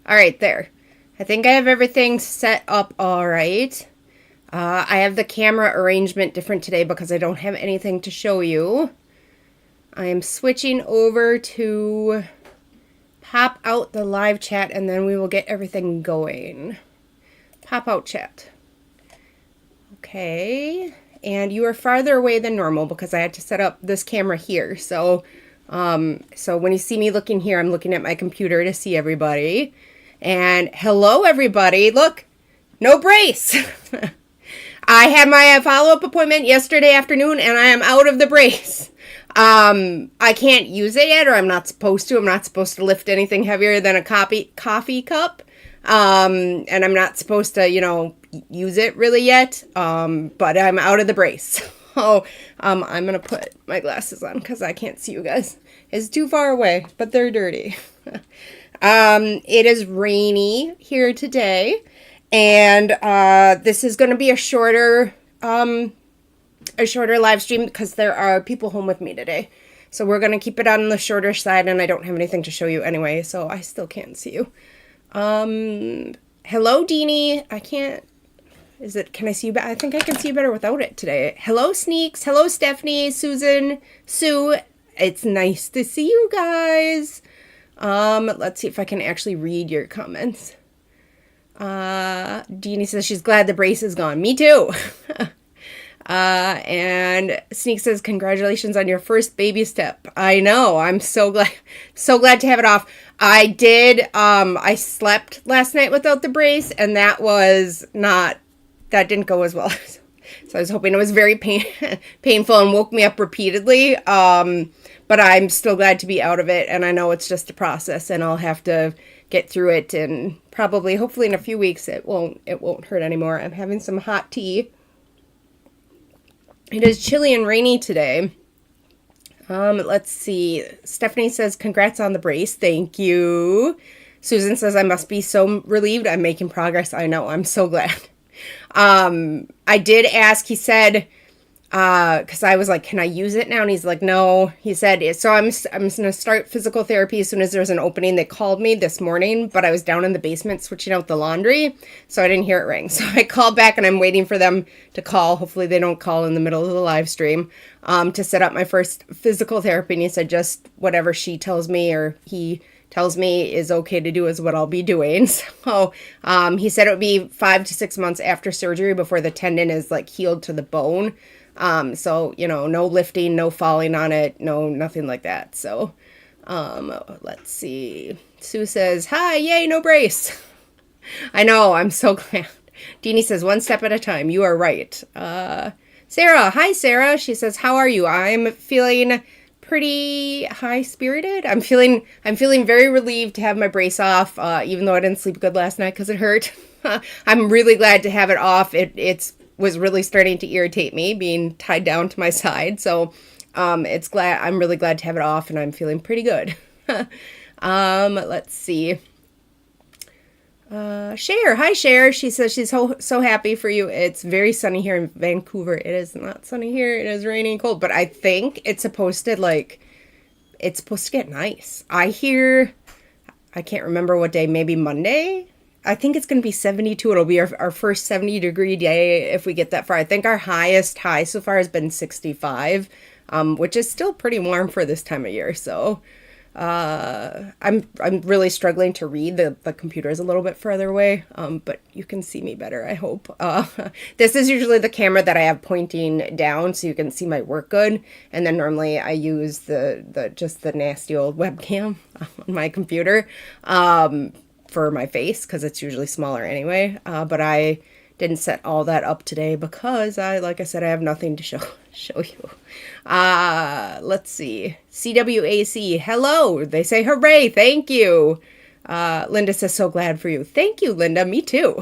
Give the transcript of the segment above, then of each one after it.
All right, there. I think I have everything set up all right. I have the camera arrangement different today because I don't have anything to show you. I am switching over to pop out the live chat and then we will get everything going. Pop out chat. Okay. And you are farther away than normal because I had to set up this camera here. So when you see me looking here, I'm looking at my computer to see everybody. And hello, everybody. Look, no brace. I had my follow-up appointment yesterday afternoon, and I am out of the brace. I can't use it yet, or I'm not supposed to. I'm not supposed to lift anything heavier than a coffee cup. And I'm not supposed to, use it really yet. But I'm out of the brace. So, I'm going to put my glasses on because I can't see you guys. It's too far away, but they're dirty. It is rainy here today, and this is going to be a shorter live stream because there are people home with me today. So we're going to keep it on the shorter side, and I don't have anything to show you anyway, so I still can't see you. Hello, Deanie. Can I see you better? I think I can see you better without it today. Hello, Sneaks. Hello, Stephanie, Susan, Sue. It's nice to see you guys. Let's see if I can actually read your comments. Deanie says she's glad the brace is gone. Me too. And Sneak says, congratulations on your first baby step. I know. I'm so glad to have it off. I slept last night without the brace, and that didn't go as well. So I was hoping it was very painful and woke me up repeatedly. But I'm still glad to be out of it, and I know it's just a process, and I'll have to get through it, and hopefully in a few weeks it won't hurt anymore. I'm having some hot tea. It is chilly and rainy today. Let's see. Stephanie says, congrats on the brace. Thank you. Susan says, I must be so relieved I'm making progress. I know. I'm so glad. I did ask, he said, because I was like, can I use it now? And he's like, no. He said, so I'm going to start physical therapy as soon as there's an opening. They called me this morning, but I was down in the basement switching out the laundry, so I didn't hear it ring. So I called back, and I'm waiting for them to call. Hopefully they don't call in the middle of the live stream, to set up my first physical therapy. And he said, just whatever she tells me or he tells me is okay to do is what I'll be doing. So he said it would be 5 to 6 months after surgery before the tendon is like healed to the bone. So, no lifting, no falling on it, nothing like that. So, let's see. Sue says, hi, yay, no brace. I know, I'm so glad. Deanie says, one step at a time. You are right. Sarah, hi, Sarah. She says, how are you? I'm feeling pretty high-spirited. I'm feeling very relieved to have my brace off, even though I didn't sleep good last night because it hurt. I'm really glad to have it off. It was really starting to irritate me being tied down to my side. So, I'm really glad to have it off, and I'm feeling pretty good. Let's see. Cher. Hi, Cher. She says she's so happy for you. It's very sunny here in Vancouver. It is not sunny here. It is rainy and cold, but I think it's supposed to get nice. I can't remember what day, maybe Monday. I think it's going to be 72. It'll be our first 70-degree day if we get that far. I think our highest high so far has been 65, which is still pretty warm for this time of year. So I'm really struggling to read. The computer is a little bit further away, but you can see me better, I hope. This is usually the camera that I have pointing down so you can see my work good. And then normally I use just the nasty old webcam on my computer for my face because it's usually smaller anyway. But I didn't set all that up today because like I said, I have nothing to show you. Let's see. CWAC, hello. They say hooray, thank you. Linda says, so glad for you. Thank you, Linda. Me too.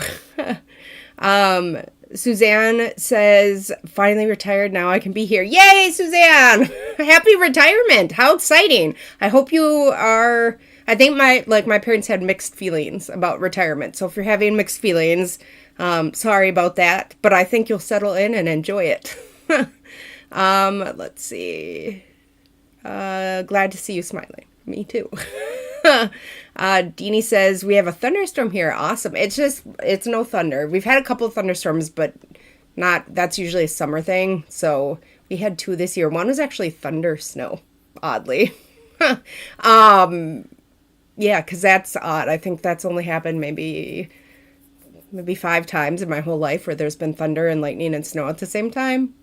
Suzanne says, finally retired, now I can be here. Yay, Suzanne! Happy retirement. How exciting. I hope you are. I think my parents had mixed feelings about retirement. So if you're having mixed feelings, sorry about that, but I think you'll settle in and enjoy it. Let's see. Glad to see you smiling. Me too. Deanie says, we have a thunderstorm here. Awesome. It's no thunder. We've had a couple of thunderstorms, but that's usually a summer thing. So we had 2 this year. One was actually thunder snow, oddly. Yeah, because that's odd. I think that's only happened maybe 5 times in my whole life where there's been thunder and lightning and snow at the same time.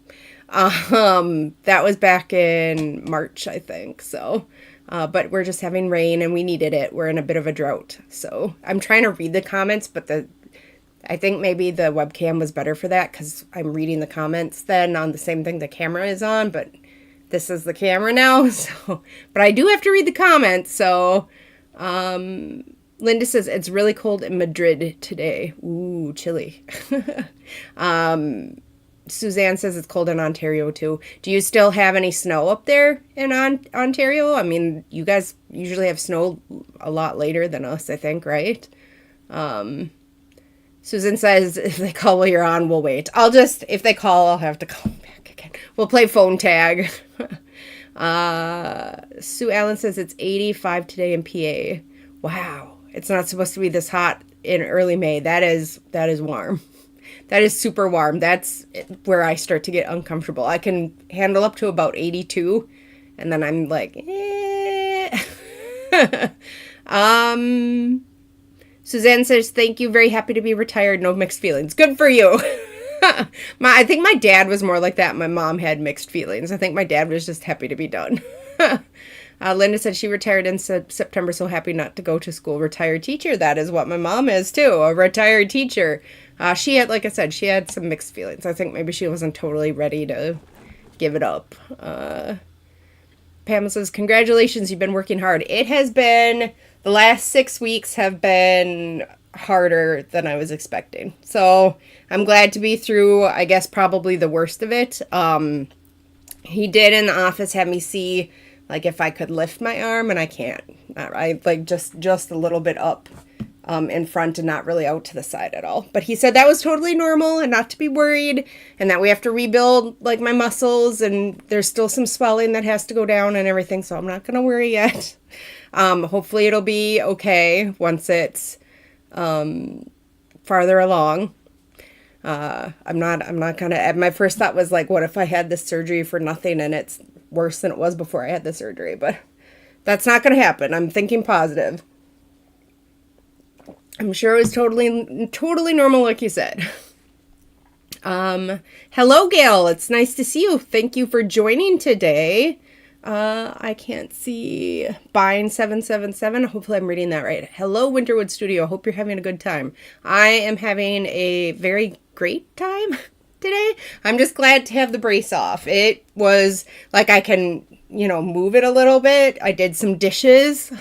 That was back in March, I think. So, but we're just having rain and we needed it. We're in a bit of a drought. So I'm trying to read the comments, but I think maybe the webcam was better for that because I'm reading the comments then on the same thing the camera is on, but this is the camera now. So, but I do have to read the comments. So, Linda says, it's really cold in Madrid today. Ooh, chilly. Suzanne says it's cold in Ontario too. Do you still have any snow up there in Ontario? I mean, you guys usually have snow a lot later than us, I think, right? Susan says, if they call while you're on, we'll wait. If they call, I'll have to call back again. We'll play phone tag. Sue Allen says it's 85 today in PA. Wow. It's not supposed to be this hot in early May. That is warm. That is super warm. That's where I start to get uncomfortable. I can handle up to about 82, and then I'm like, Suzanne says, thank you. Very happy to be retired. No mixed feelings. Good for you. I think my dad was more like that. My mom had mixed feelings. I think my dad was just happy to be done. Linda said she retired in September, so happy not to go to school. Retired teacher. That is what my mom is, too. A retired teacher. She had, like I said, she had some mixed feelings. I think maybe she wasn't totally ready to give it up. Pamela says, congratulations, you've been working hard. It has been, the last 6 weeks have been harder than I was expecting. So I'm glad to be through, I guess, probably the worst of it. He did in the office have me see, like, if I could lift my arm, and I can't. I like just a little bit up in front and not really out to the side at all. But he said that was totally normal and not to be worried, and that we have to rebuild, like, my muscles, and there's still some swelling that has to go down and everything, so I'm not going to worry yet. Hopefully it'll be okay once it's farther along. I'm not gonna, my first thought was like, what if I had this surgery for nothing and it's worse than it was before I had the surgery? But that's not gonna happen. I'm thinking positive. I'm sure it was totally normal, like you said. Hello, Gail. It's nice to see you. Thank you for joining today. I can't see. Bine777. Hopefully I'm reading that right. Hello, Winterwood Studio. Hope you're having a good time. I am having a very great time today. I'm just glad to have the brace off. It was like I can, move it a little bit. I did some dishes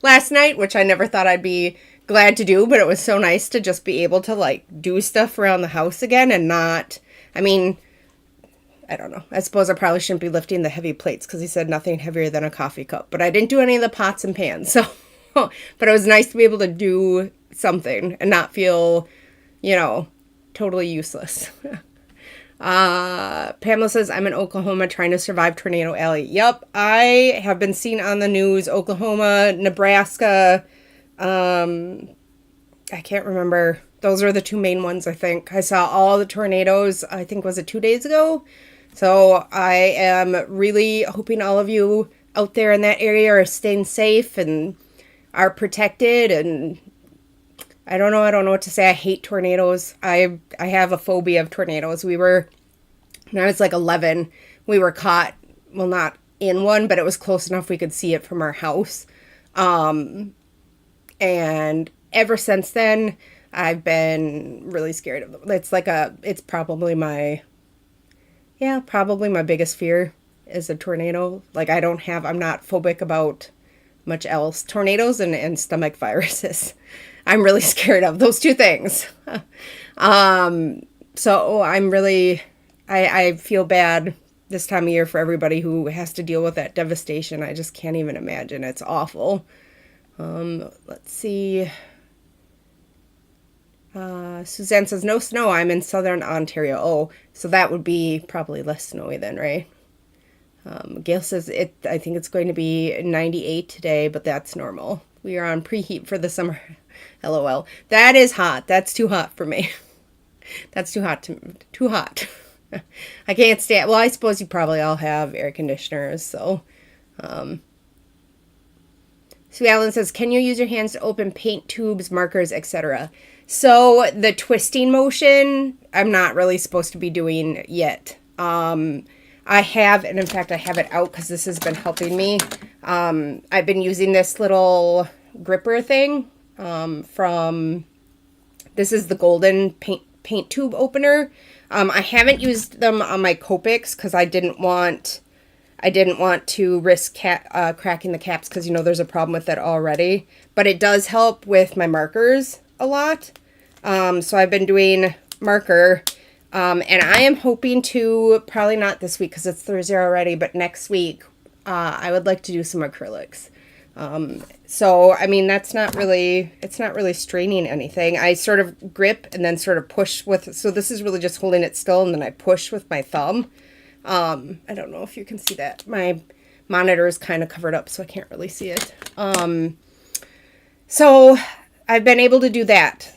last night, which I never thought I'd be glad to do, but it was so nice to just be able to, like, do stuff around the house again and not, I don't know. I suppose I probably shouldn't be lifting the heavy plates because he said nothing heavier than a coffee cup. But I didn't do any of the pots and pans. So, but it was nice to be able to do something and not feel, totally useless. Pamela says, I'm in Oklahoma trying to survive Tornado Alley. Yep, I have been seen on the news. Oklahoma, Nebraska. I can't remember. Those are the 2 main ones, I think. I saw all the tornadoes, I think, was it 2 days ago? So I am really hoping all of you out there in that area are staying safe and are protected. And I don't know what to say. I hate tornadoes. I have a phobia of tornadoes. When I was like 11, we were caught, well, not in one, but it was close enough we could see it from our house. And ever since then, I've been really scared of them. It's probably my biggest fear is a tornado. Like, I'm not phobic about much else. Tornadoes and stomach viruses. I'm really scared of those 2 things. So I'm really, I feel bad this time of year for everybody who has to deal with that devastation. I just can't even imagine. It's awful. Let's see. Suzanne says, no snow. I'm in southern Ontario. Oh, so that would be probably less snowy then, right? Gail says, I think it's going to be 98 today, but that's normal. We are on preheat for the summer. LOL. That is hot. That's too hot for me. That's too hot. Too hot. I can't stand. Well, I suppose you probably all have air conditioners, so. Sue Allen says, can you use your hands to open paint tubes, markers, etc.? So the twisting motion, I'm not really supposed to be doing yet. I have, and in fact, I have it out because this has been helping me. I've been using this little gripper thing from, this is the golden paint tube opener. I haven't used them on my Copics because I didn't want to risk cracking the caps because, you know, there's a problem with it already. But it does help with my markers a lot. So I've been doing marker. And I am hoping to, probably not this week because it's Thursday already, but next week I would like to do some acrylics. So, I mean, it's not really straining anything. I sort of grip and then sort of push with, so this is really just holding it still and then I push with my thumb. I don't know if you can see that. My monitor is kind of covered up, so I can't really see it. So I've been able to do that.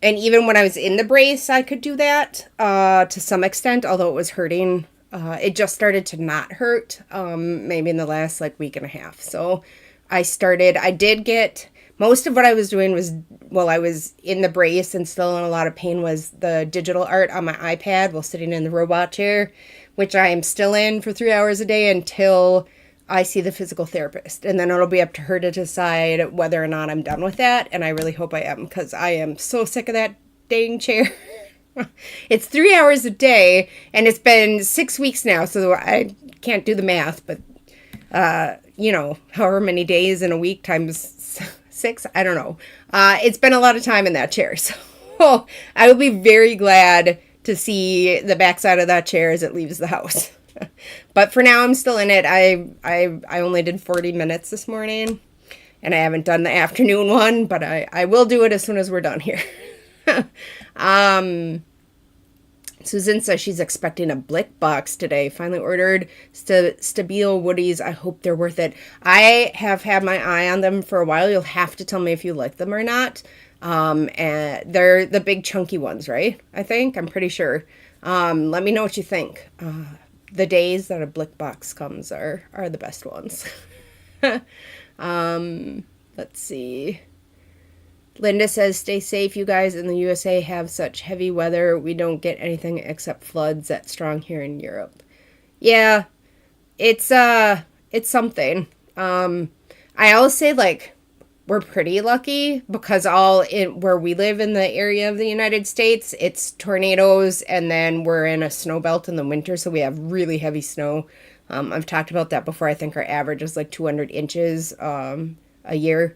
And even when I was in the brace, I could do that, to some extent, although it was hurting. It just started to not hurt, maybe in the last like week and a half. So I did get, most of what I was doing was, while I was in the brace and still in a lot of pain, was the digital art on my iPad while sitting in the robot chair, which I am still in for 3 hours a day until I see the physical therapist. And then it'll be up to her to decide whether or not I'm done with that. And I really hope I am, because I am so sick of that dang chair. It's 3 hours a day, and it's been 6 weeks now, so I can't do the math, but, you know, however many days in a week times 6, I don't know. It's been a lot of time in that chair, so I will be very glad to see the backside of that chair as it leaves the house. But for now, I'm still in it. I only did 40 minutes this morning, and I haven't done the afternoon one, but I will do it as soon as we're done here. Susan says she's expecting a Blick box today. Finally ordered Stabile Woodies. I hope they're worth it. I have had my eye on them for a while. You'll have to tell me if you like them or not. And they're the big chunky ones, right? I think. I'm pretty sure. Let me know what you think. The days that a Blick box comes are the best ones. Let's see. Linda says, stay safe. You guys in the USA have such heavy weather. We don't get anything except floods that's strong here in Europe. Yeah, it's something. I always say, like, we're pretty lucky because where we live in the area of the United States, it's tornadoes, and then we're in a snow belt in the winter, so we have really heavy snow. I've talked about that before. I think our average is like 200 inches a year.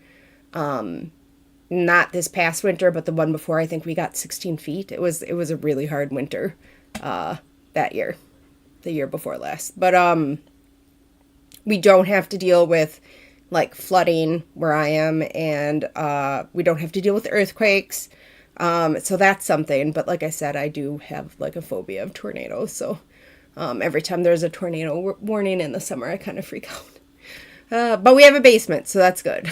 Not this past winter, but the one before, I think we got 16 feet. It was a really hard winter that year, the year before last. But we don't have to deal with like flooding where I am, and we don't have to deal with earthquakes. So that's something. But like I said, I do have like a phobia of tornadoes. So every time there's a tornado warning in the summer, I kind of freak out. But we have a basement, so that's good.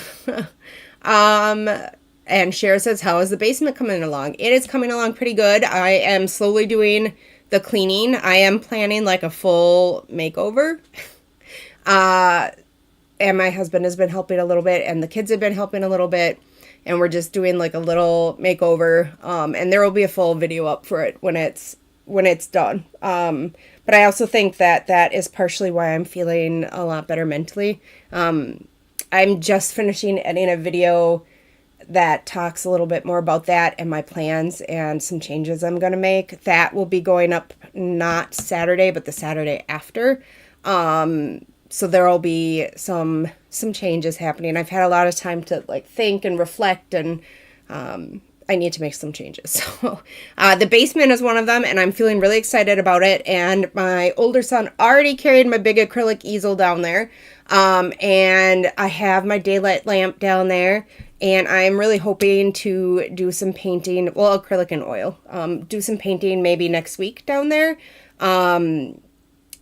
And Cher says, how is the basement coming along? It is coming along pretty good. I am slowly doing the cleaning. I am planning like a full makeover. And my husband has been helping a little bit, and the kids have been helping a little bit. And we're just doing like a little makeover. And there will be a full video up for it when it's done. But I also think that is partially why I'm feeling a lot better mentally. I'm just finishing editing a video that talks a little bit more about that and my plans and some changes I'm going to make. That will be going up not Saturday, but the Saturday after. So there will be some changes happening. I've had a lot of time to like think and reflect, and I need to make some changes. So the basement is one of them, and I'm feeling really excited about it. And my older son already carried my big acrylic easel down there. And I have my daylight lamp down there, and I'm really hoping to do some painting, well, acrylic and oil, do some painting maybe next week down there.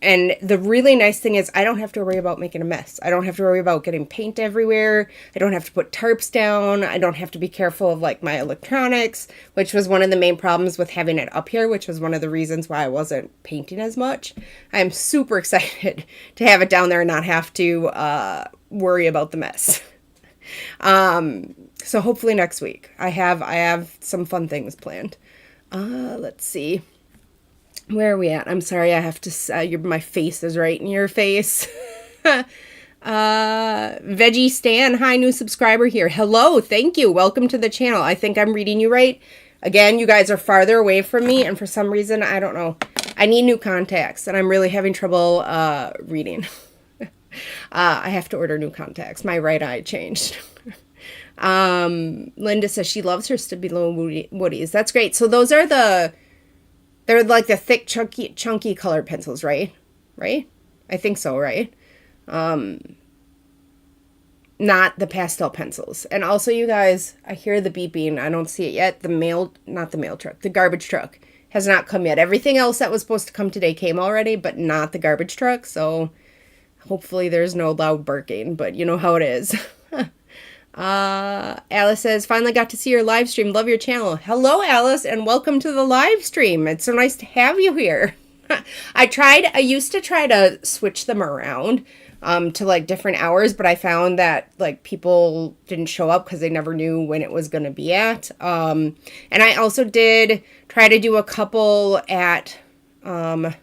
And the really nice thing is I don't have to worry about making a mess. I don't have to worry about getting paint everywhere. I don't have to put tarps down. I don't have to be careful of like my electronics, which was one of the main problems with having it up here, which was one of the reasons why I wasn't painting as much. I'm super excited to have it down there and not have to worry about the mess. So hopefully next week I have some fun things planned. Let's see. Where are we at? I'm sorry, I have to, my face is right in your face. Veggie Stan, hi, new subscriber here. Hello, thank you. Welcome to the channel. I think I'm reading you right. Again, you guys are farther away from me, and for some reason, I don't know. I need new contacts, and I'm really having trouble reading. I have to order new contacts. My right eye changed. Linda says she loves her Stabilo Woodies. That's great. So those are they're like the thick, chunky colored pencils, right? Right? I think so, right? Not the pastel pencils. And also, you guys, I hear the beeping. I don't see it yet. Not the mail truck. The garbage truck has not come yet. Everything else that was supposed to come today came already, but not the garbage truck. So hopefully there's no loud barking, but you know how it is. Alice says, finally got to see your live stream. Love your channel. Hello, Alice, and welcome to the live stream. It's so nice to have you here. I used to try to switch them around to like different hours, but I found that like people didn't show up because they never knew when it was going to be at. And I also did try to do a couple at, I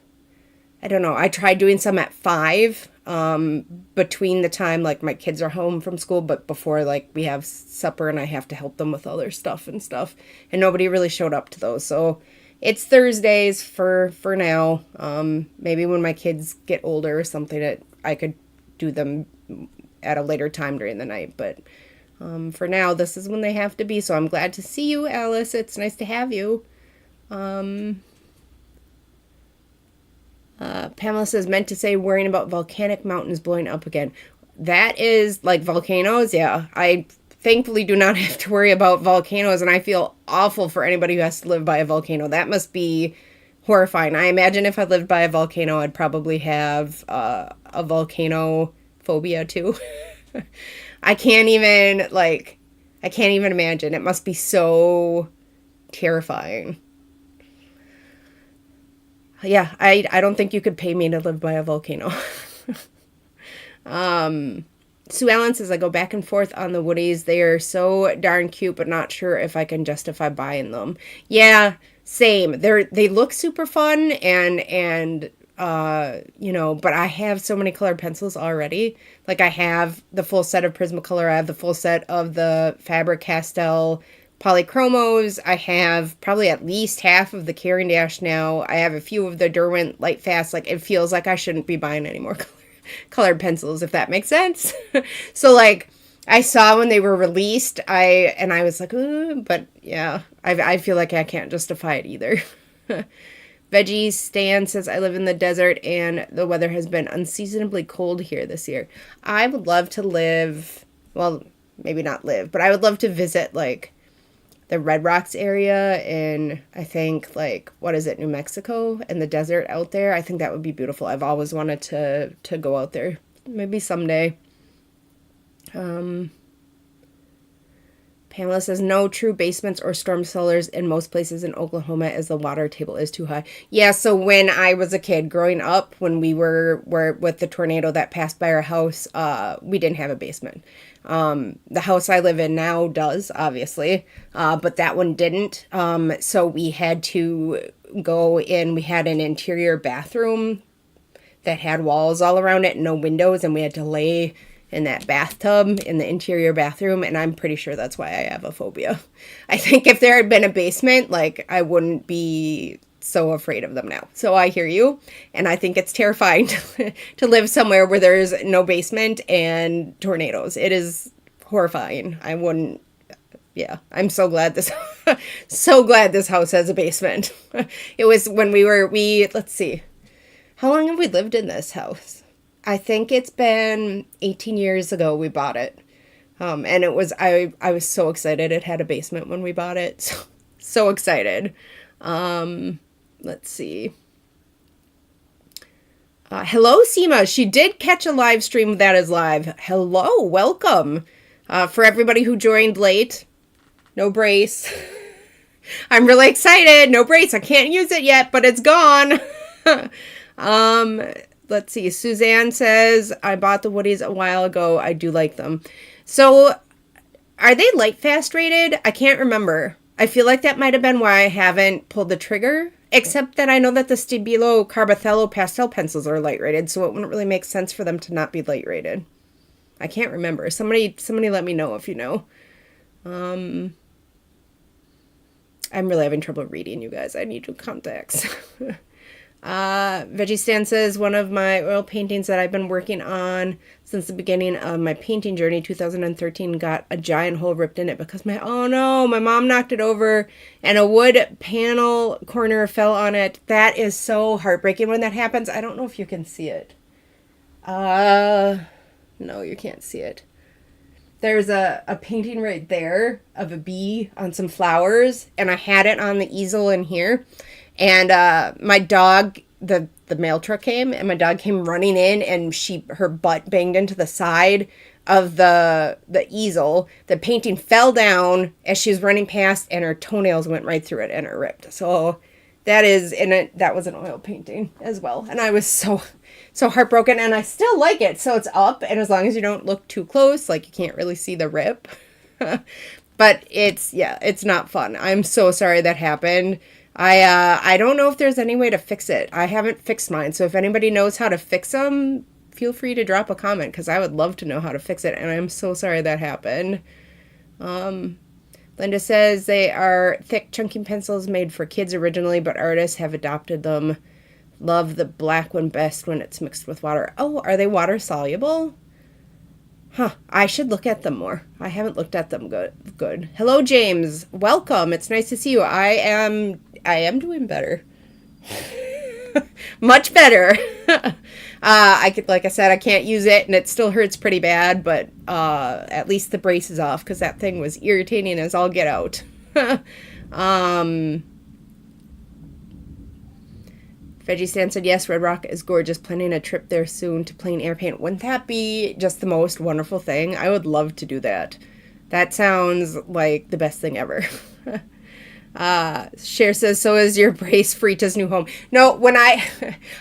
don't know, I tried doing some at 5, between the time like my kids are home from school, but before like we have supper and I have to help them with other stuff, and nobody really showed up to those. So it's Thursdays for now. Maybe when my kids get older or something, that I could do them at a later time during the night, but for now this is when they have to be. So I'm glad to see you, Alice. It's nice to have you. Pamela says, meant to say worrying about volcanic mountains blowing up again. That is like volcanoes. Yeah, I thankfully do not have to worry about volcanoes, and I feel awful for anybody who has to live by a volcano. That must be horrifying. I imagine if I lived by a volcano, I'd probably have a volcano phobia too. I can't even imagine. It must be so terrifying. Yeah, I don't think you could pay me to live by a volcano. Sue Allen says, I go back and forth on the Woodies. They are so darn cute, but not sure if I can justify buying them. Yeah, same. They look super fun and but I have so many colored pencils already. Like I have the full set of Prismacolor. I have the full set of the Faber-Castell Polychromos. I have probably at least half of the Caring Dash now. I have a few of the Derwent Lightfast. Like, it feels like I shouldn't be buying any more colored pencils, if that makes sense. So, like, I saw when they were released, I was like, ooh, but yeah, I feel like I can't justify it either. Veggie Stan says, I live in the desert and the weather has been unseasonably cold here this year. I would love to live, well, maybe not live, but I would love to visit, like, the Red Rocks area in, I think, like, what is it, New Mexico, and the desert out there. I think that would be beautiful. I've always wanted to go out there. Maybe someday. Pamela says, no true basements or storm cellars in most places in Oklahoma as the water table is too high. Yeah, so when I was a kid growing up, when we were with the tornado that passed by our house, we didn't have a basement. The house I live in now does, obviously, but that one didn't. So we had to go in. We had an interior bathroom that had walls all around it and no windows, and we had to lay in that bathtub in the interior bathroom, and I'm pretty sure that's why I have a phobia. I think if there had been a basement, like, I wouldn't be so afraid of them now. So I hear you, and I think it's terrifying to live somewhere where there's no basement and tornadoes. It is horrifying. I wouldn't, yeah, I'm so glad this house has a basement. It was when let's see, how long have we lived in this house? I think it's been 18 years ago we bought it. And it was, I was so excited it had a basement when we bought it. So excited. Let's see. Hello, Seema. She did catch a live stream that is live. Hello, welcome. For everybody who joined late, no brace. I'm really excited. No brace. I can't use it yet, but it's gone. Let's see. Suzanne says, I bought the Woodies a while ago. I do like them. So, are they light fast rated? I can't remember. I feel like that might have been why I haven't pulled the trigger. Except that I know that the Stabilo Carbothello pastel pencils are light rated, so it wouldn't really make sense for them to not be light rated. I can't remember. Somebody let me know if you know. I'm really having trouble reading, you guys. I need new contacts. Veggie Stan says, one of my oil paintings that I've been working on since the beginning of my painting journey, 2013, got a giant hole ripped in it because my mom knocked it over and a wood panel corner fell on it. That is so heartbreaking when that happens. I don't know if you can see it. No, you can't see it. There's a painting right there of a bee on some flowers, and I had it on the easel in here. And my dog, the mail truck came, and my dog came running in, and her butt banged into the side of the easel. The painting fell down as she was running past, and her toenails went right through it, and it ripped. So that was an oil painting as well. And I was so heartbroken, and I still like it. So it's up, and as long as you don't look too close, like you can't really see the rip. But it's not fun. I'm so sorry that happened. I don't know if there's any way to fix it. I haven't fixed mine. So if anybody knows how to fix them, feel free to drop a comment because I would love to know how to fix it. And I'm so sorry that happened. Linda says they are thick, chunky pencils made for kids originally, but artists have adopted them. Love the black one best when it's mixed with water. Oh, are they water soluble? Huh, I should look at them more. I haven't looked at them good. Hello, James. Welcome. It's nice to see you. I am doing better. Much better. Like I said, I can't use it and it still hurts pretty bad, but at least the brace is off because that thing was irritating as all get out. Veggie Stan said, yes, Red Rock is gorgeous. Planning a trip there soon to Plain Air Paint. Wouldn't that be just the most wonderful thing? I would love to do that. That sounds like the best thing ever. Cher says, so is your brace Frita's new home? No, when I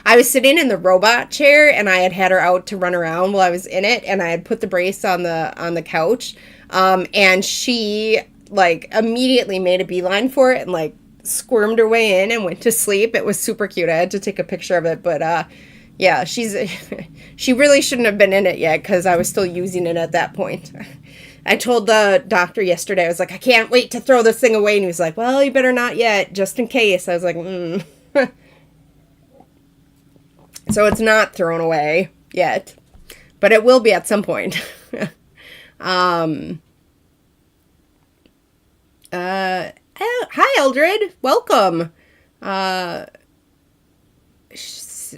was sitting in the robot chair and I had her out to run around while I was in it, and I had put the brace on the couch, and she like immediately made a beeline for it and like squirmed her way in and went to sleep. It was super cute. I had to take a picture of it, but yeah, she really shouldn't have been in it yet because I was still using it at that point. I told the doctor yesterday, I was like, I can't wait to throw this thing away. And he was like, well, you better not yet, just in case. I was like, So it's not thrown away yet, but it will be at some point. Hi, Eldred. Welcome.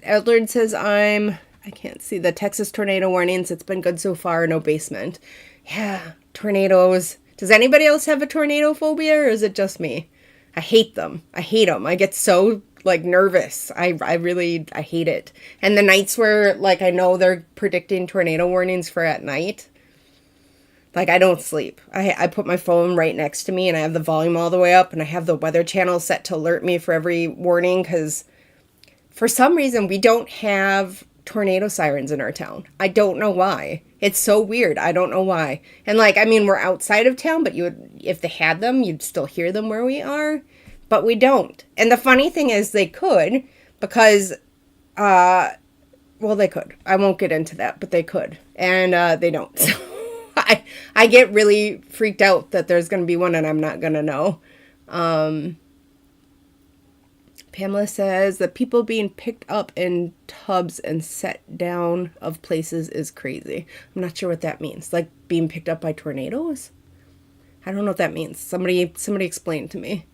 Eldred says, I can't see the Texas tornado warnings. It's been good so far. No basement. Yeah, tornadoes. Does anybody else have a tornado phobia, or is it just me? I hate them. I get so, like, nervous. I hate it. And the nights where, like, I know they're predicting tornado warnings for at night, like, I don't sleep. I put my phone right next to me, and I have the volume all the way up, and I have the weather channel set to alert me for every warning, because for some reason, we don't have tornado sirens in our town. I don't know why. It's so weird. I don't know why. And like, I mean, we're outside of town, but if they had them, you'd still hear them where we are, but we don't. And the funny thing is they could, because, well, they could. I won't get into that, but they could. And they don't. So I get really freaked out that there's going to be one and I'm not going to know. Pamela says that people being picked up in tubs and set down of places is crazy. I'm not sure what that means. Like being picked up by tornadoes? I don't know what that means. Somebody explain to me.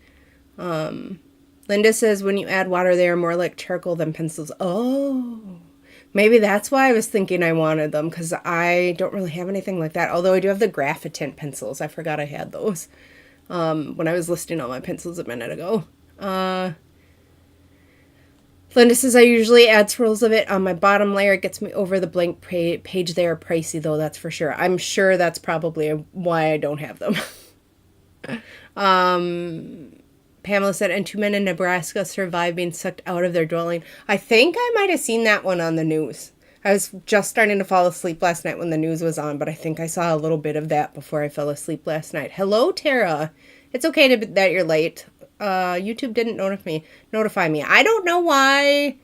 Linda says when you add water, they are more like charcoal than pencils. Oh, maybe that's why I was thinking I wanted them, because I don't really have anything like that. Although I do have the graphitint pencils. I forgot I had those when I was listing all my pencils a minute ago. Linda says, I usually add swirls of it on my bottom layer. It gets me over the blank page. They are pricey, though, that's for sure. I'm sure that's probably why I don't have them. Pamela said, and 2 men in Nebraska survived being sucked out of their dwelling. I think I might have seen that one on the news. I was just starting to fall asleep last night when the news was on, but I think I saw a little bit of that before I fell asleep last night. Hello, Tara. It's okay that you're late. YouTube didn't notify me. I don't know why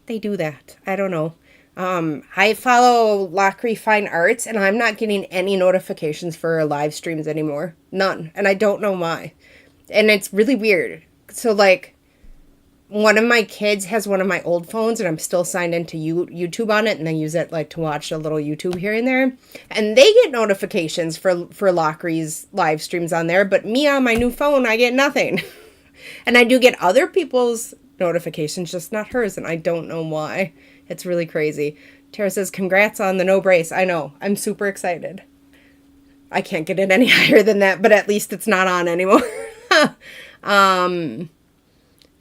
they do that. I don't know. I follow Lockery Fine Arts, and I'm not getting any notifications for live streams anymore. None. And I don't know why. And it's really weird. So, like, one of my kids has one of my old phones, and I'm still signed into YouTube on it, and I use it, like, to watch a little YouTube here and there. And they get notifications for Lockery's live streams on there, but me on my new phone, I get nothing. And I do get other people's notifications, just not hers, and I don't know why. It's really crazy. Tara says, congrats on the no brace. I know. I'm super excited. I can't get it any higher than that, but at least it's not on anymore.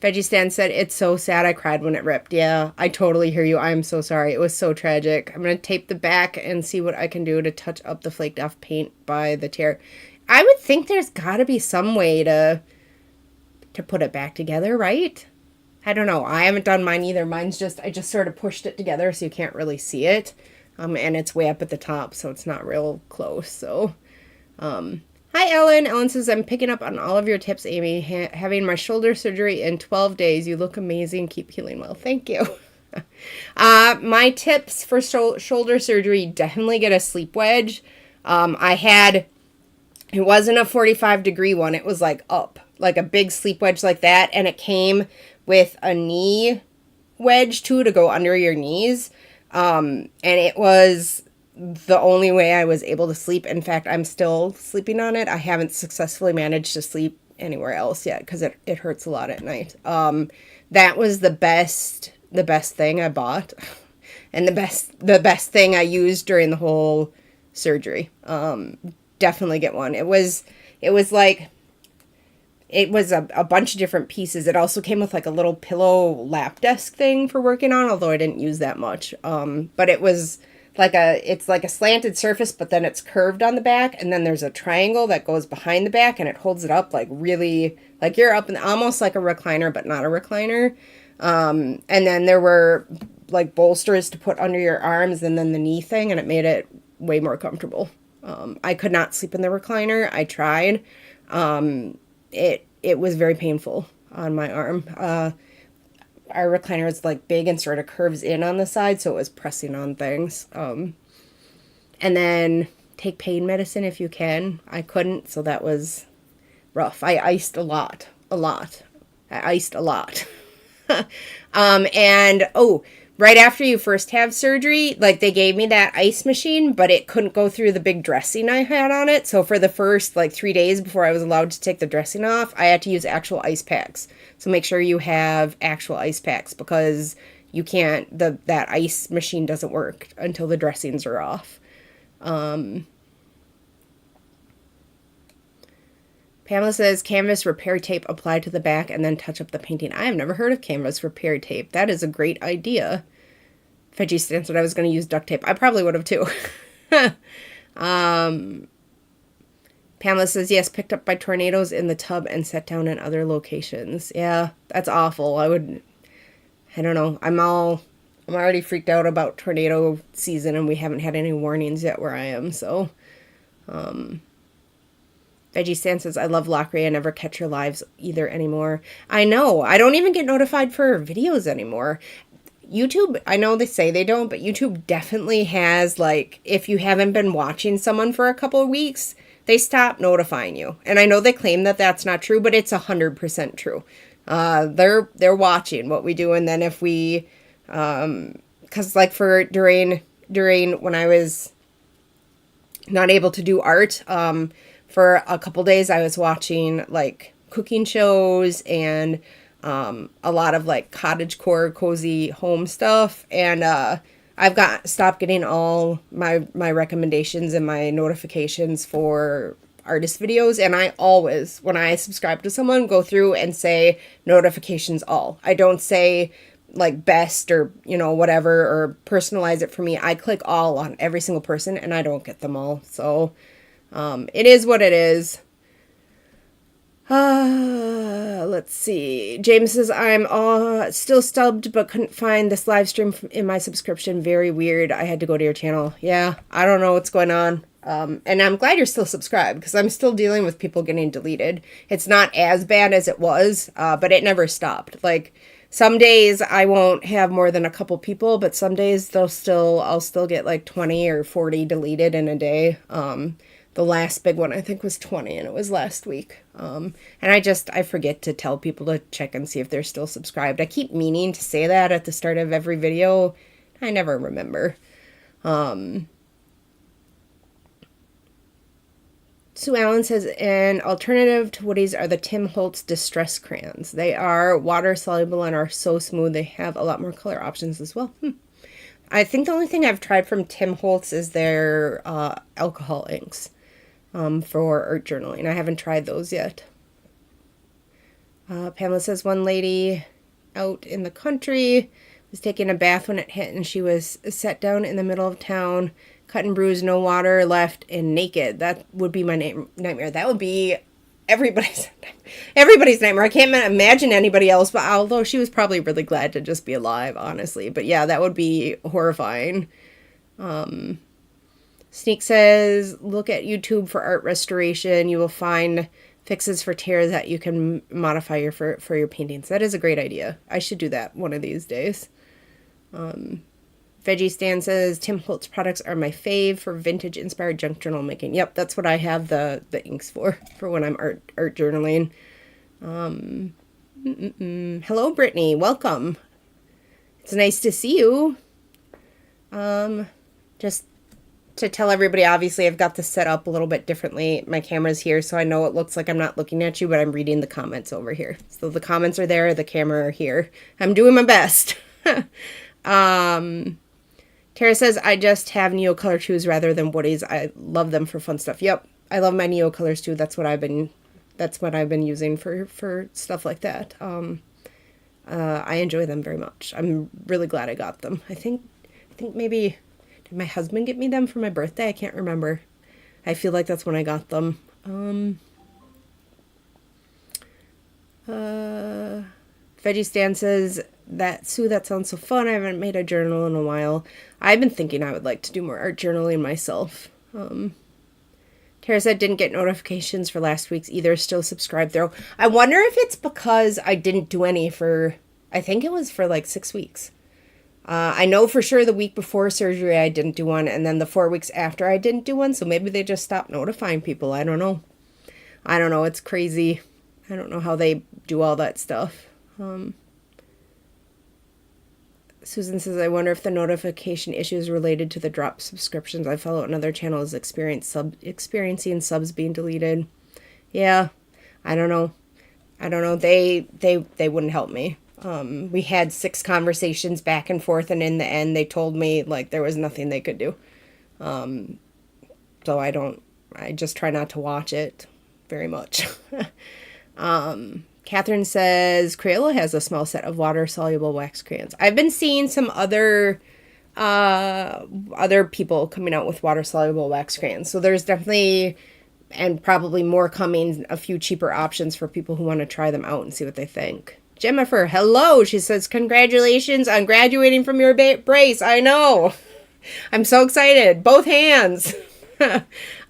Veggie Stan said, it's so sad I cried when it ripped. Yeah, I totally hear you. I'm so sorry. It was so tragic. I'm going to tape the back and see what I can do to touch up the flaked off paint by the tear. I would think there's got to be some way to put it back together, right? I don't know. I haven't done mine either. Mine's just, I just sort of pushed it together so you can't really see it. And it's way up at the top, so it's not real close. So, hi, Ellen. Ellen says, I'm picking up on all of your tips, Amy. Having my shoulder surgery in 12 days. You look amazing. Keep healing well. Thank you. My tips for shoulder surgery, definitely get a sleep wedge. It wasn't a 45-degree one. It was like up, like a big sleep wedge like that. And it came with a knee wedge too to go under your knees. And it was the only way I was able to sleep. In fact, I'm still sleeping on it. I haven't successfully managed to sleep anywhere else yet because it hurts a lot at night. That was the best thing I bought and the best thing I used during the whole surgery. Definitely get one. It was a bunch of different pieces. It also came with like a little pillow lap desk thing for working on, although I didn't use that much. But it was it's like a slanted surface, but then it's curved on the back, and then there's a triangle that goes behind the back, and it holds it up like really, like you're up in almost like a recliner, but not a recliner. And then there were like bolsters to put under your arms, and then the knee thing, and it made it way more comfortable. I could not sleep in the recliner. I tried. It was very painful on my arm. Our recliner is like big and sort of curves in on the side, so it was pressing on things. And then take pain medicine if you can. I couldn't, so that was rough. I iced a lot. I iced a lot. Right after you first have surgery, like they gave me that ice machine, but it couldn't go through the big dressing I had on it. So for the first like 3 days before I was allowed to take the dressing off, I had to use actual ice packs. So make sure you have actual ice packs because you can't, that ice machine doesn't work until the dressings are off. Pamela says, canvas repair tape applied to the back and then touch up the painting. I have never heard of canvas repair tape. That is a great idea. Veggie Stan said I was going to use duct tape. I probably would have too. Pamela says, yes, picked up by tornadoes in the tub and set down in other locations. Yeah, that's awful. I don't know. I'm already freaked out about tornado season, and we haven't had any warnings yet where I am, so... Veggie Stan says, I love Lockery. I never catch her lives either anymore. I know. I don't even get notified for her videos anymore. YouTube, I know they say they don't, but YouTube definitely has, like, if you haven't been watching someone for a couple of weeks, they stop notifying you. And I know they claim that that's not true, but it's 100% true. They're watching what we do, and then if we, because like during when I was not able to do art, for a couple days, I was watching, like, cooking shows and a lot of, like, cottagecore, cozy home stuff. And I've stopped getting all my recommendations and my notifications for artist videos. And I always, when I subscribe to someone, go through and say notifications all. I don't say like best or, you know, whatever, or personalize it for me. I click all on every single person and I don't get them all. So it is what it is. Let's see. James says, I'm still stubbed, but couldn't find this live stream in my subscription. Very weird. I had to go to your channel. Yeah, I don't know what's going on. And I'm glad you're still subscribed because I'm still dealing with people getting deleted. It's not as bad as it was, but it never stopped. Like some days I won't have more than a couple people, but some days I'll still get like 20 or 40 deleted in a day. The last big one I think was 20 and it was last week. And I forget to tell people to check and see if they're still subscribed. I keep meaning to say that at the start of every video. I never remember. Sue Allen says, an alternative to Woody's are the Tim Holtz Distress Crayons. They are water soluble and are so smooth. They have a lot more color options as well. I think the only thing I've tried from Tim Holtz is their alcohol inks for art journaling. I haven't tried those yet. Pamela says, one lady out in the country was taking a bath when it hit and she was set down in the middle of town, cut and bruised, no water left, and naked. That would be my nightmare. That would be everybody's nightmare. I can't imagine anybody else, but although she was probably really glad to just be alive, honestly. But yeah, that would be horrifying. Sneak says, look at YouTube for art restoration. You will find fixes for tears that you can modify for your paintings. That is a great idea. I should do that one of these days. Veggie Stan says, Tim Holtz products are my fave for vintage inspired junk journal making. Yep, that's what I have the inks for when I'm art journaling. Hello, Brittany. Welcome. It's nice to see you. Just to tell everybody, obviously, I've got this set up a little bit differently. My camera's here, so I know it looks like I'm not looking at you, but I'm reading the comments over here. So the comments are there, the camera are here. I'm doing my best. Tara says, I just have Neo Color Chews rather than Woody's. I love them for fun stuff. Yep, I love my Neo Colors too. That's what I've been using for stuff like that. I enjoy them very much. I'm really glad I got them. I think maybe, did my husband get me them for my birthday? I can't remember. I feel like that's when I got them. Veggie Stan says, Sue, that sounds so fun. I haven't made a journal in a while. I've been thinking I would like to do more art journaling myself. Tara said, didn't get notifications for last week's either. Still subscribed though. I wonder if it's because I didn't do any I think it was for like 6 weeks. I know for sure the week before surgery I didn't do one, and then the 4 weeks after I didn't do one, so maybe they just stopped notifying people. I don't know. It's crazy. I don't know how they do all that stuff. Susan says, I wonder if the notification issue is related to the drop subscriptions. I follow another channel is experiencing subs being deleted. Yeah, I don't know. They wouldn't help me. We had 6 conversations back and forth, and in the end they told me like there was nothing they could do. So I just try not to watch it very much. Catherine says, Crayola has a small set of water-soluble wax crayons. I've been seeing some other people coming out with water-soluble wax crayons. So there's definitely, and probably more coming, a few cheaper options for people who want to try them out and see what they think. Jennifer, hello. She says, congratulations on graduating from your brace. I know. I'm so excited. Both hands.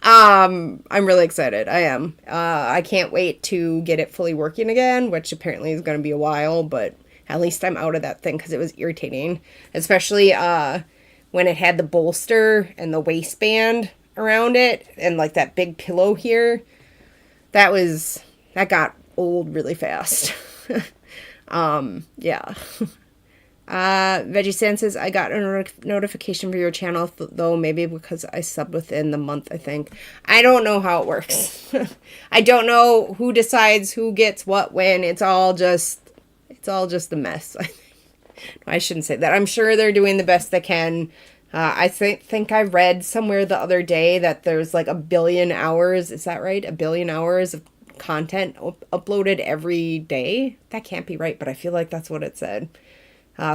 I'm really excited. I am. I can't wait to get it fully working again, which apparently is going to be a while, but at least I'm out of that thing because it was irritating, especially when it had the bolster and the waistband around it and like that big pillow here. That got old really fast. Yeah. Veggie Stan says, I got a notification for your channel, though maybe because I subbed within the month, I think. I don't know how it works. I don't know who decides who gets what when. It's all just a mess. I shouldn't say that. I'm sure they're doing the best they can. I think I read somewhere the other day that there's like 1 billion hours. Is that right? 1 billion hours of content uploaded every day. That can't be right, but I feel like that's what it said.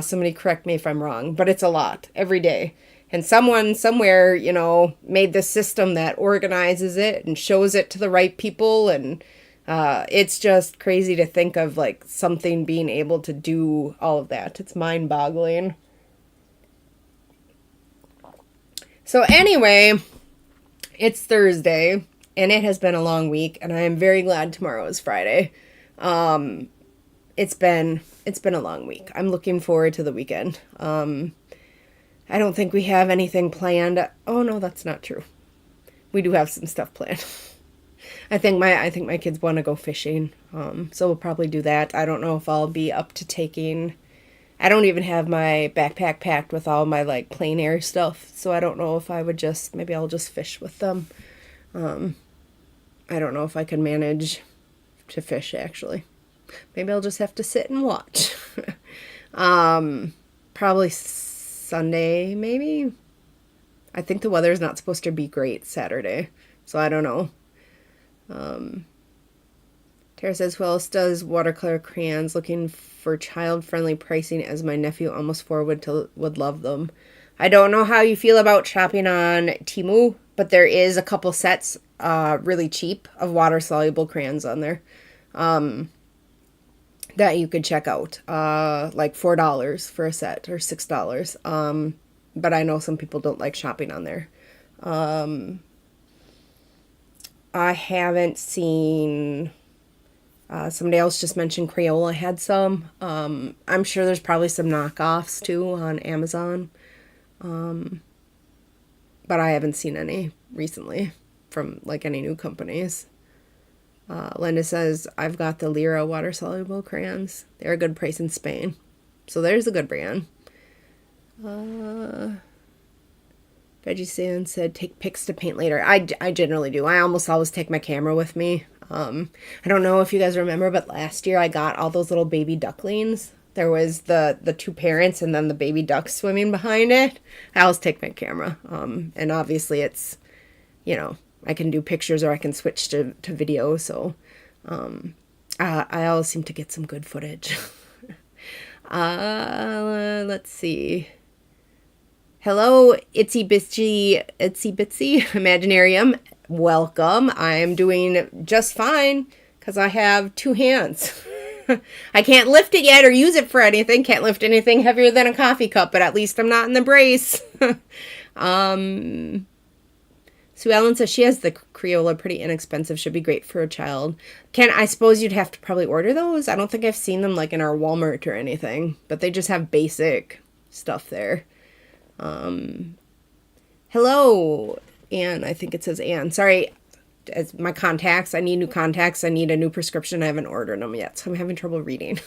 Somebody correct me if I'm wrong, but it's a lot every day. And someone somewhere, you know, made this system that organizes it and shows it to the right people. And it's just crazy to think of like something being able to do all of that. It's mind-boggling. So anyway, it's Thursday and it has been a long week, and I am very glad tomorrow is Friday. It's been a long week. I'm looking forward to the weekend. I don't think we have anything planned. Oh no, that's not true. We do have some stuff planned. I think my kids want to go fishing. So we'll probably do that. I don't know if I'll be up to taking. I don't even have my backpack packed with all my like plein air stuff. So I don't know if I would maybe I'll just fish with them. I don't know if I can manage to fish actually. Maybe I'll just have to sit and watch. Probably Sunday, maybe. I think the weather is not supposed to be great Saturday, so I don't know. Tara says, who else does watercolor crayons? Looking for child-friendly pricing as my nephew, almost 4, would love them. I don't know how you feel about shopping on Temu, but there is a couple sets really cheap of water-soluble crayons on there. That you could check out, like $4 for a set or $6. But I know some people don't like shopping on there. I haven't seen, somebody else just mentioned Crayola had some. I'm sure there's probably some knockoffs too on Amazon. But I haven't seen any recently from like any new companies. Linda says, I've got the Lyra water-soluble crayons. They're a good price in Spain. So there's a good brand. Veggie Sand said, take pics to paint later. I generally do. I almost always take my camera with me. I don't know if you guys remember, but last year I got all those little baby ducklings. There was the 2 parents and then the baby ducks swimming behind it. I always take my camera. And obviously it's, you know, I can do pictures or I can switch to video. So I always seem to get some good footage. Let's see. Hello, Itsy Bitsy Imaginarium. Welcome. I'm doing just fine because I have 2 hands. I can't lift it yet or use it for anything. Can't lift anything heavier than a coffee cup, but at least I'm not in the brace. Sue Ellen says she has the Crayola, pretty inexpensive, should be great for a child. I suppose you'd have to probably order those? I don't think I've seen them like in our Walmart or anything, but they just have basic stuff there. Hello, Anne. I think it says Anne. Sorry, as my contacts, I need new contacts. I need a new prescription. I haven't ordered them yet, so I'm having trouble reading.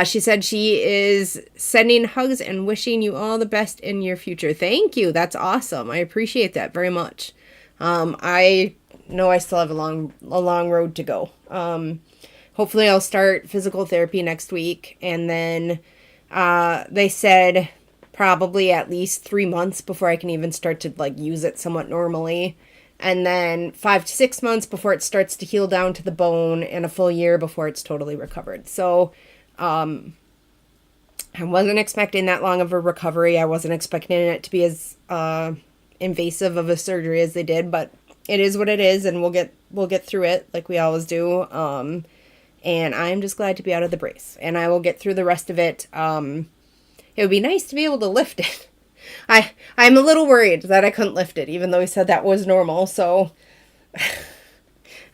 She said she is sending hugs and wishing you all the best in your future. Thank you. That's awesome. I appreciate that very much. I know I still have a long road to go. Hopefully I'll start physical therapy next week. And then, they said probably at least 3 months before I can even start to like use it somewhat normally. And then 5 to 6 months before it starts to heal down to the bone, and a full year before it's totally recovered. So, I wasn't expecting that long of a recovery. I wasn't expecting it to be as, invasive of a surgery as they did, but it is what it is, and we'll get through it like we always do. And I'm just glad to be out of the brace, and I will get through the rest of it. It would be nice to be able to lift it. I'm a little worried that I couldn't lift it, even though he said that was normal, so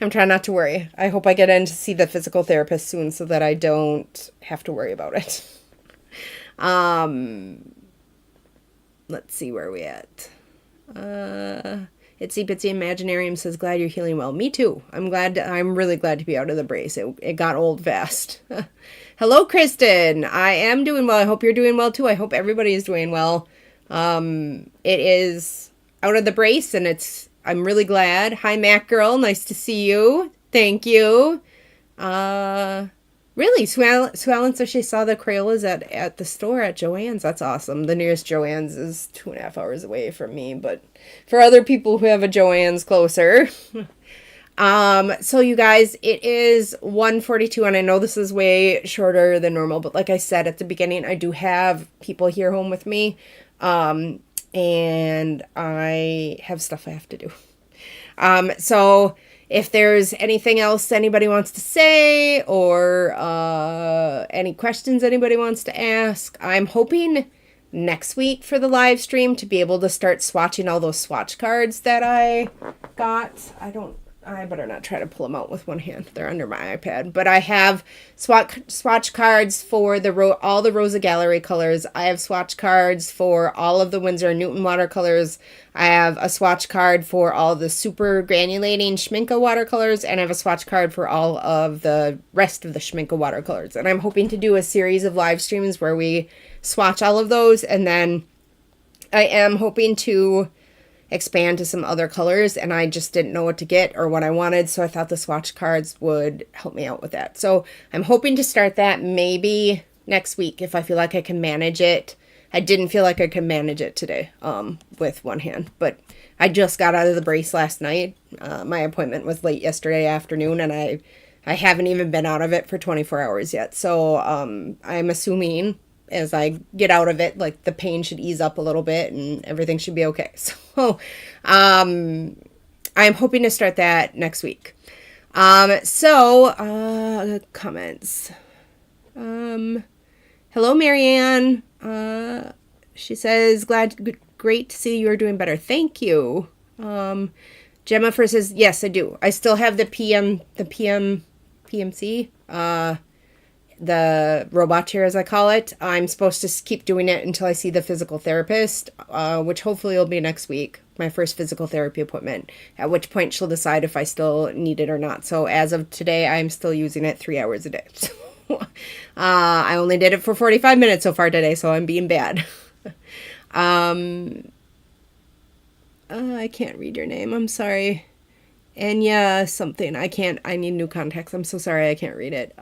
I'm trying not to worry. I hope I get in to see the physical therapist soon so that I don't have to worry about it. Let's see where we at. Itsy Bitsy Imaginarium says, glad you're healing well. Me too. I'm really glad to be out of the brace. It got old fast. Hello, Kristen. I am doing well. I hope you're doing well too. I hope everybody is doing well. It is out of the brace and I'm really glad. Hi, Mac Girl. Nice to see you. Thank you. Really, Sue Ellen says she saw the Crayolas at the store at Joann's. That's awesome. The nearest Joann's is 2.5 hours away from me, but for other people who have a Joann's closer. So you guys, it is 1:42, and I know this is way shorter than normal, but like I said at the beginning, I do have people here home with me, and I have stuff I have to do. So if there's anything else anybody wants to say, or any questions anybody wants to ask, I'm hoping next week for the live stream to be able to start swatching all those swatch cards that I got. I better not try to pull them out with one hand. They're under my iPad. But I have swatch cards for all the Rosa Gallery colors. I have swatch cards for all of the Winsor & Newton watercolors. I have a swatch card for all the super granulating Schmincke watercolors. And I have a swatch card for all of the rest of the Schmincke watercolors. And I'm hoping to do a series of live streams where we swatch all of those. And then I am hoping to expand to some other colors, and I just didn't know what to get or what I wanted, so I thought the swatch cards would help me out with that. So I'm hoping to start that maybe next week if I feel like I can manage it. I didn't feel like I could manage it today with one hand, but I just got out of the brace last night. My appointment was late yesterday afternoon, and I haven't even been out of it for 24 hours yet. So I'm assuming as I get out of it, like the pain should ease up a little bit and everything should be okay. So I'm hoping to start that next week. Comments. Hello, Marianne. She says, great to see you are doing better. Thank you. Gemma first says, yes, I do. I still have the PMC, the robot chair, as I call it. I'm supposed to keep doing it until I see the physical therapist, which hopefully will be next week, my first physical therapy appointment, at which point she'll decide if I still need it or not. So as of today, I'm still using it 3 hours a day. So, I only did it for 45 minutes so far today, so I'm being bad. I can't read your name. I'm sorry. Enya something. I need new contacts. I'm so sorry I can't read it.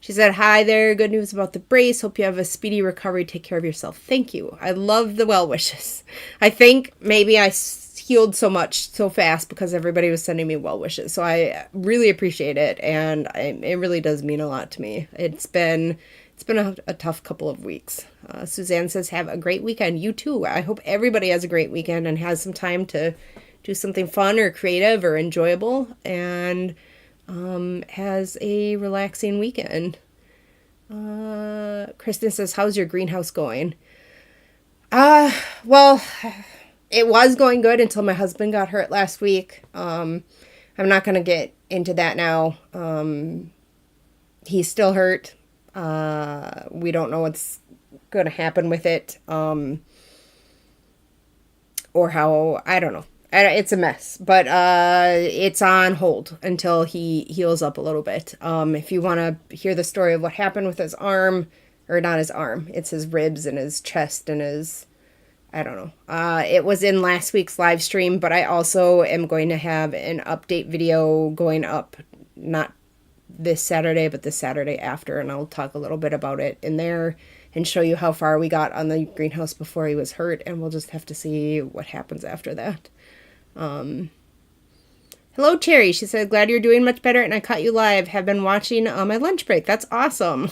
She said, hi there. Good news about the brace. Hope you have a speedy recovery. Take care of yourself. Thank you. I love the well wishes. I think maybe I healed so much so fast because everybody was sending me well wishes. So I really appreciate it. And it really does mean a lot to me. It's been a tough couple of weeks. Suzanne says, have a great weekend. You too. I hope everybody has a great weekend and has some time to do something fun or creative or enjoyable, and has a relaxing weekend. Kristen says, how's your greenhouse going? Well, it was going good until my husband got hurt last week. I'm not going to get into that now. He's still hurt. We don't know what's going to happen with it. Or how, I don't know. It's a mess, but it's on hold until he heals up a little bit. If you want to hear the story of what happened with his arm, or not his arm, it's his ribs and his chest and his, I don't know. It was in last week's live stream, but I also am going to have an update video going up, not this Saturday, but the Saturday after, and I'll talk a little bit about it in there and show you how far we got on the greenhouse before he was hurt, and we'll just have to see what happens after that. Hello, Cherry. She said, glad you're doing much better and I caught you live. Have been watching on my lunch break. That's awesome.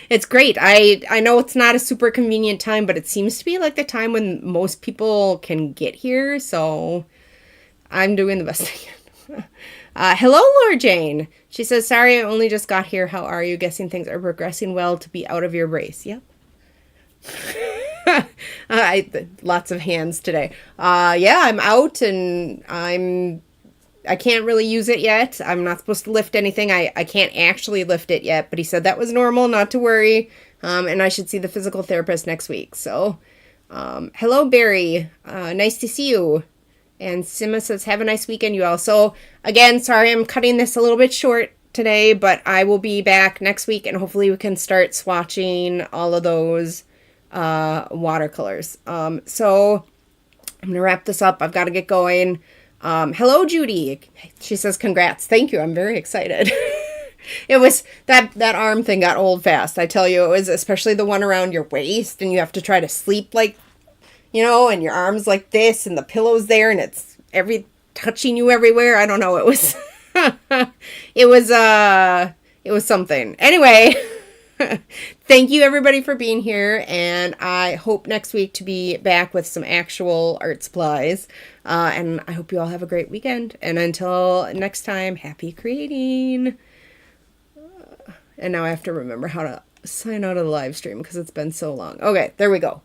It's great. I know it's not a super convenient time, but it seems to be like the time when most people can get here. So I'm doing the best I can. Hello, Laura Jane. She says, sorry, I only just got here. How are you? Guessing things are progressing well to be out of your brace. Yep. Lots of hands today. Yeah, I'm out and I can't really use it yet. I'm not supposed to lift anything. I can't actually lift it yet, but he said that was normal, not to worry. And I should see the physical therapist next week. So, hello, Barry. Nice to see you. And Sima says, have a nice weekend, you all. So, again, sorry I'm cutting this a little bit short today, but I will be back next week and hopefully we can start swatching all of those watercolors. So I'm gonna wrap this up. I've got to get going. Hello, Judy. She says, congrats. Thank you. I'm very excited. It was that arm thing got old fast. I tell you, it was especially the one around your waist and you have to try to sleep like, and your arms like this and the pillow's there and it's every touching you everywhere. I don't know. It was, it was something. Anyway, thank you everybody for being here. And I hope next week to be back with some actual art supplies. And I hope you all have a great weekend. And until next time, happy creating. And now I have to remember how to sign out of the live stream because it's been so long. Okay, there we go.